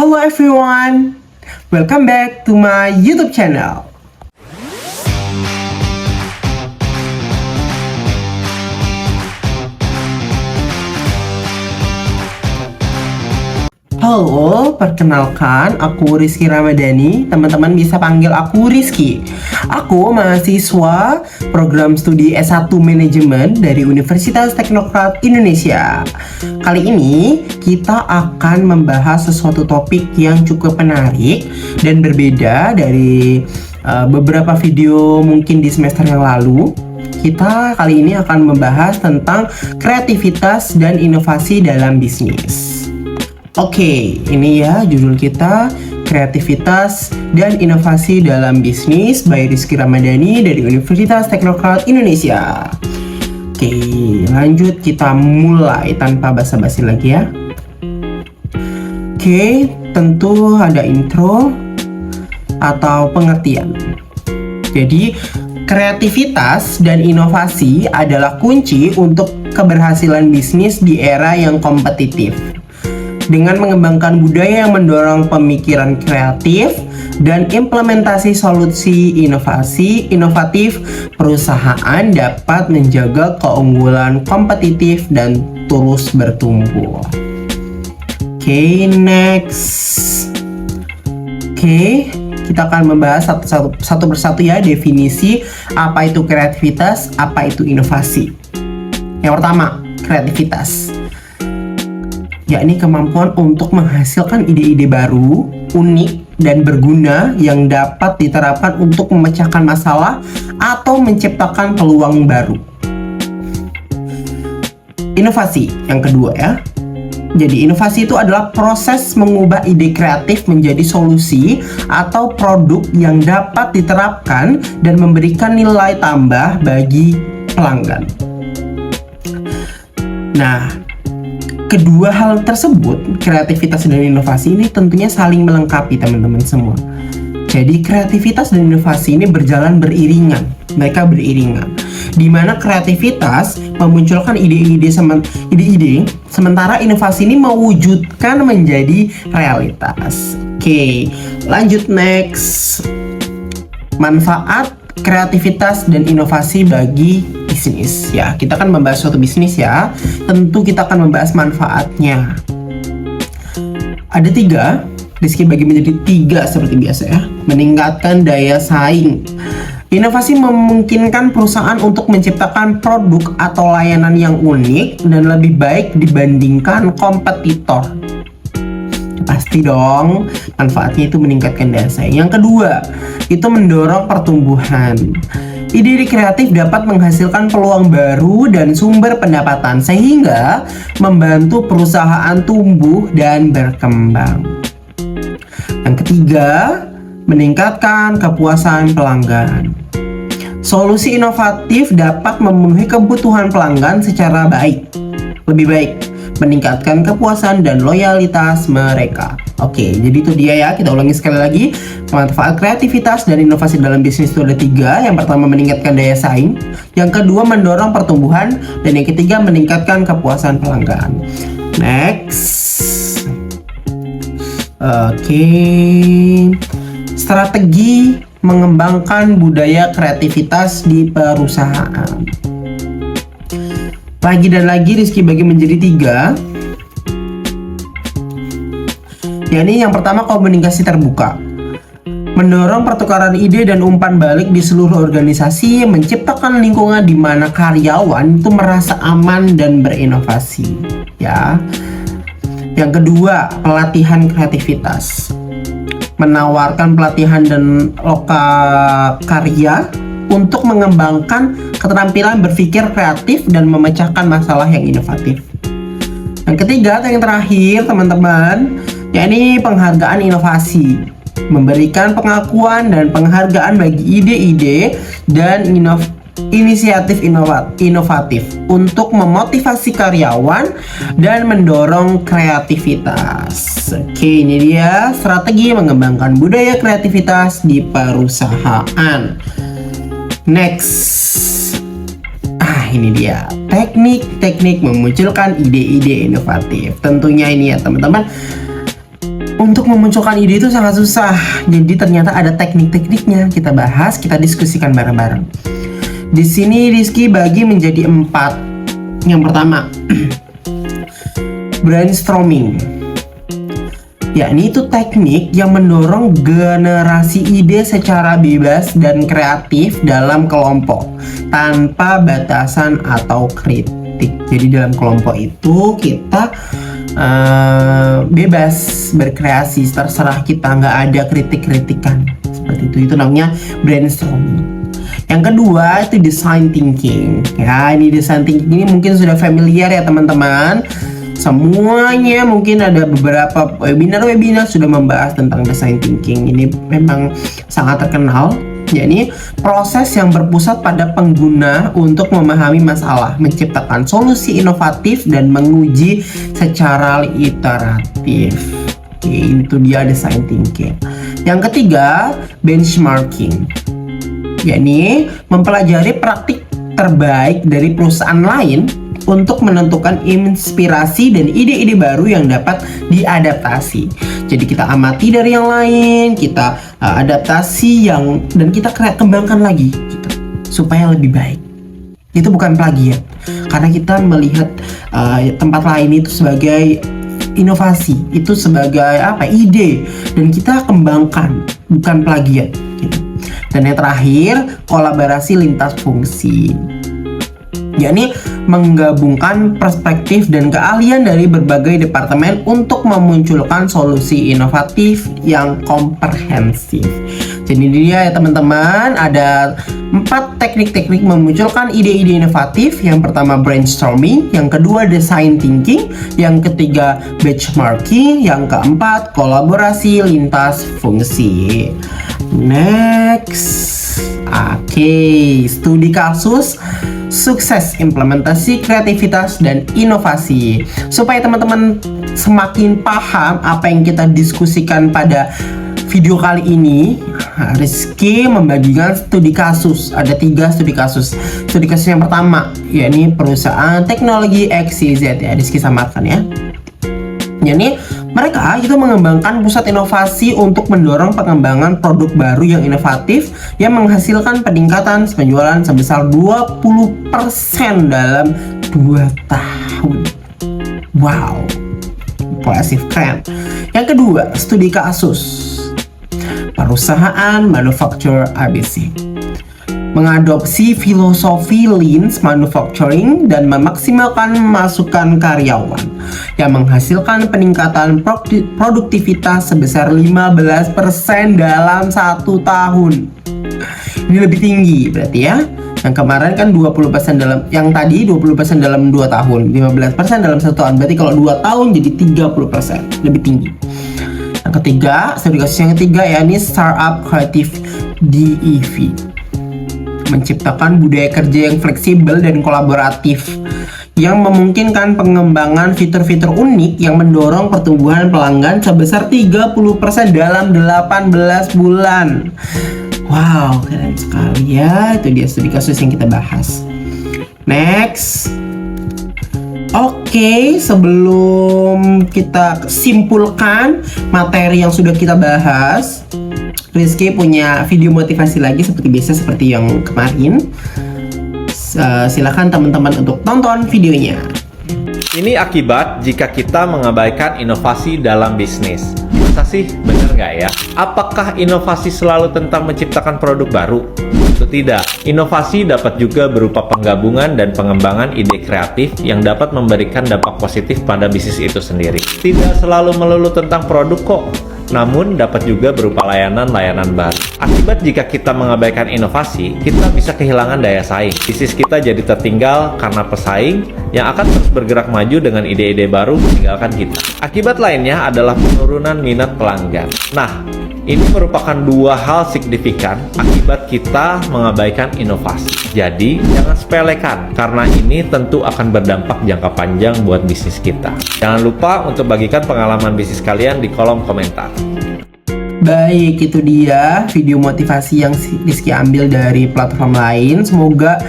Hello everyone, welcome back to my YouTube channel. Halo, perkenalkan aku Rizky Ramadhani. Teman-teman bisa panggil aku Rizky. Aku mahasiswa program studi S1 Manajemen dari Universitas Teknokrat Indonesia. Kali ini kita akan membahas sesuatu topik yang cukup menarik dan berbeda dari beberapa video mungkin di semester yang lalu. Kita kali ini akan membahas tentang kreativitas dan inovasi dalam bisnis. Oke, ini ya judul kita, kreativitas dan inovasi dalam bisnis by Rizky Ramadhani dari Universitas Teknokrat Indonesia. Oke, lanjut kita mulai tanpa basa-basi lagi ya. Oke, tentu ada intro atau pengertian. Jadi, kreativitas dan inovasi adalah kunci untuk keberhasilan bisnis di era yang kompetitif. Dengan mengembangkan budaya yang mendorong pemikiran kreatif dan implementasi solusi inovatif, perusahaan dapat menjaga keunggulan kompetitif dan terus bertumbuh. Oke, next. Oke, kita akan membahas satu persatu ya definisi apa itu kreativitas, apa itu inovasi. Yang pertama, kreativitas, yakni kemampuan untuk menghasilkan ide-ide baru, unik, dan berguna yang dapat diterapkan untuk memecahkan masalah atau menciptakan peluang baru. Inovasi yang kedua ya. Jadi inovasi itu adalah proses mengubah ide kreatif menjadi solusi atau produk yang dapat diterapkan dan memberikan nilai tambah bagi pelanggan. Nah, kedua hal tersebut, kreativitas dan inovasi ini tentunya saling melengkapi teman-teman semua. Jadi kreativitas dan inovasi ini berjalan beriringan. Mereka beriringan. Di mana kreativitas memunculkan ide-ide, sementara inovasi ini mewujudkan menjadi realitas. Oke, lanjut next. Manfaat kreativitas dan inovasi bagi bisnis ya. Kita akan membahas suatu bisnis ya. Tentu kita akan membahas manfaatnya. Ada 3, Rizky bagi menjadi 3 seperti biasa ya. Meningkatkan daya saing. Inovasi memungkinkan perusahaan untuk menciptakan produk atau layanan yang unik dan lebih baik dibandingkan kompetitor. Pasti dong, manfaatnya itu meningkatkan daya saing. Yang kedua, itu mendorong pertumbuhan. Ide-ide kreatif dapat menghasilkan peluang baru dan sumber pendapatan sehingga membantu perusahaan tumbuh dan berkembang. Yang ketiga, meningkatkan kepuasan pelanggan. Solusi inovatif dapat memenuhi kebutuhan pelanggan secara lebih baik, meningkatkan kepuasan dan loyalitas mereka. Oke, jadi itu dia ya. Kita ulangi sekali lagi. Manfaat kreativitas dan inovasi dalam bisnis itu ada 3. Yang pertama, meningkatkan daya saing. Yang kedua, mendorong pertumbuhan. Dan yang ketiga, meningkatkan kepuasan pelanggan. Next. Oke. Strategi mengembangkan budaya kreativitas di perusahaan. Lagi dan lagi Rizky bagi menjadi 3. Yakni yang pertama, komunikasi terbuka. Mendorong pertukaran ide dan umpan balik di seluruh organisasi, menciptakan lingkungan di mana karyawan itu merasa aman dan berinovasi. Ya. Yang kedua, pelatihan kreativitas. Menawarkan pelatihan dan lokakarya untuk mengembangkan keterampilan berpikir kreatif dan memecahkan masalah yang inovatif. Yang ketiga atau yang terakhir teman-teman, yakni penghargaan inovasi. Memberikan pengakuan dan penghargaan bagi ide-ide dan inisiatif inovatif untuk memotivasi karyawan dan mendorong kreativitas. Oke, ini dia strategi mengembangkan budaya kreativitas di perusahaan. Next. Ini dia teknik-teknik memunculkan ide-ide inovatif. Tentunya ini ya teman-teman, Untuk memunculkan ide itu sangat susah. Jadi ternyata ada teknik-tekniknya. Kita bahas, kita diskusikan bareng-bareng. Di sini Rizky bagi menjadi 4. Yang pertama, brainstorming. Yakni itu teknik yang mendorong generasi ide secara bebas dan kreatif dalam kelompok tanpa batasan atau kritik. Jadi dalam kelompok itu kita bebas berkreasi, terserah kita, nggak ada kritik-kritikan seperti itu. Itu namanya brainstorming. Yang kedua itu design thinking. Ya, ini design thinking ini mungkin sudah familiar ya teman-teman. Semuanya mungkin ada beberapa webinar sudah membahas tentang design thinking. Ini memang sangat terkenal. Yakni proses yang berpusat pada pengguna untuk memahami masalah, menciptakan solusi inovatif dan menguji secara iteratif. Oke, itu dia design thinking. Yang ketiga, benchmarking. Yakni mempelajari praktik terbaik dari perusahaan lain untuk menentukan inspirasi dan ide-ide baru yang dapat diadaptasi. Jadi kita amati dari yang lain, kita adaptasi dan kita kembangkan lagi gitu, supaya lebih baik. Itu bukan plagiat, karena kita melihat tempat lain itu sebagai inovasi, itu sebagai ide, dan kita kembangkan, bukan plagiat gitu. Dan yang terakhir, kolaborasi lintas fungsi. Yakni menggabungkan perspektif dan keahlian dari berbagai departemen untuk memunculkan solusi inovatif yang komprehensif. Jadi dia ya teman-teman, ada 4 teknik-teknik memunculkan ide-ide inovatif. Yang pertama brainstorming, yang kedua design thinking, yang ketiga benchmarking, yang keempat kolaborasi lintas fungsi. Next. Oke, studi kasus sukses implementasi kreativitas dan inovasi. Supaya teman-teman semakin paham apa yang kita diskusikan pada video kali ini, Rizky membagikan studi kasus. Ada 3 studi kasus. Studi kasus yang pertama, yakni perusahaan teknologi XYZ, ya Rizky samarkan ya. Yakni mereka itu mengembangkan pusat inovasi untuk mendorong pengembangan produk baru yang inovatif yang menghasilkan peningkatan penjualan sebesar 20% dalam 2 tahun. Wow, impresif, keren. Yang kedua, studi kasus perusahaan manufaktur ABC mengadopsi filosofi Lean Manufacturing dan memaksimalkan masukan karyawan yang menghasilkan peningkatan produktivitas sebesar 15% dalam 1 tahun. Ini lebih tinggi berarti ya. Yang kemarin kan 20% dalam, yang tadi 20% dalam 2 tahun, 15% dalam 1 tahun. Berarti kalau 2 tahun jadi 30%, lebih tinggi. Yang ketiga, studi kasus yang ketiga yakni Startup Creative DEV. Menciptakan budaya kerja yang fleksibel dan kolaboratif yang memungkinkan pengembangan fitur-fitur unik yang mendorong pertumbuhan pelanggan sebesar 30% dalam 18 bulan. Wow, keren sekali ya. Itu dia studi kasus yang kita bahas. Next. Oke, sebelum kita simpulkan materi yang sudah kita bahas, Rizky punya video motivasi lagi seperti biasa, seperti yang kemarin. Silakan teman-teman untuk tonton videonya. Ini akibat jika kita mengabaikan inovasi dalam bisnis. Masa sih, bener nggak ya? Apakah inovasi selalu tentang menciptakan produk baru? Tentu tidak. Inovasi dapat juga berupa penggabungan dan pengembangan ide kreatif yang dapat memberikan dampak positif pada bisnis itu sendiri. Tidak selalu melulu tentang produk kok, namun dapat juga berupa layanan-layanan baru. Akibat jika kita mengabaikan inovasi, kita bisa kehilangan daya saing. Bisnis kita jadi tertinggal karena pesaing yang akan terus bergerak maju dengan ide-ide baru meninggalkan kita. Akibat lainnya adalah penurunan minat pelanggan. Nah, ini merupakan 2 hal signifikan akibat kita mengabaikan inovasi. Jadi, jangan sepelekan, karena ini tentu akan berdampak jangka panjang buat bisnis kita. Jangan lupa untuk bagikan pengalaman bisnis kalian di kolom komentar. Baik, itu dia video motivasi yang Rizky ambil dari platform lain. Semoga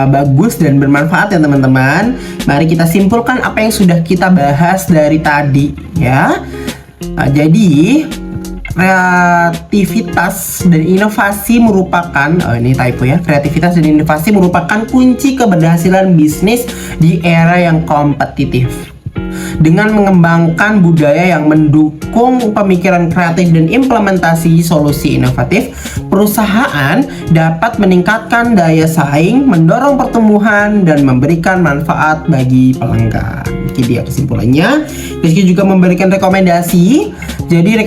bagus dan bermanfaat ya teman-teman. Mari kita simpulkan apa yang sudah kita bahas dari tadi ya. Jadi kreativitas dan inovasi merupakan ini typo ya. Kreativitas dan inovasi merupakan kunci keberhasilan bisnis di era yang kompetitif. Dengan mengembangkan budaya yang mendukung pemikiran kreatif dan implementasi solusi inovatif, perusahaan dapat meningkatkan daya saing, mendorong pertumbuhan, dan memberikan manfaat bagi pelanggan. Oke, dia kesimpulannya. Rizky juga memberikan rekomendasi. Jadi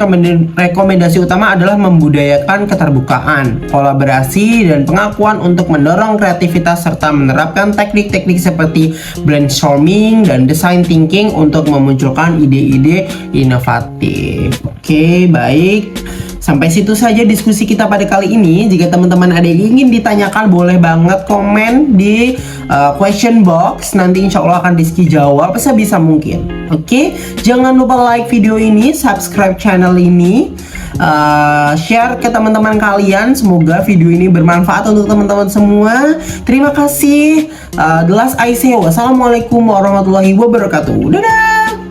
rekomendasi utama adalah membudayakan keterbukaan, kolaborasi, dan pengakuan untuk mendorong kreativitas serta menerapkan teknik-teknik seperti brainstorming dan design thinking untuk memunculkan ide-ide inovatif. Oke, baik. Sampai situ saja diskusi kita pada kali ini. Jika teman-teman ada yang ingin ditanyakan, boleh banget komen di question box. Nanti insya Allah akan Rizky jawab sebisa mungkin. Oke, jangan lupa like video ini, subscribe channel ini, share ke teman-teman kalian. Semoga video ini bermanfaat untuk teman-teman semua. Terima kasih. The last I say, wassalamualaikum warahmatullahi wabarakatuh. Dadah.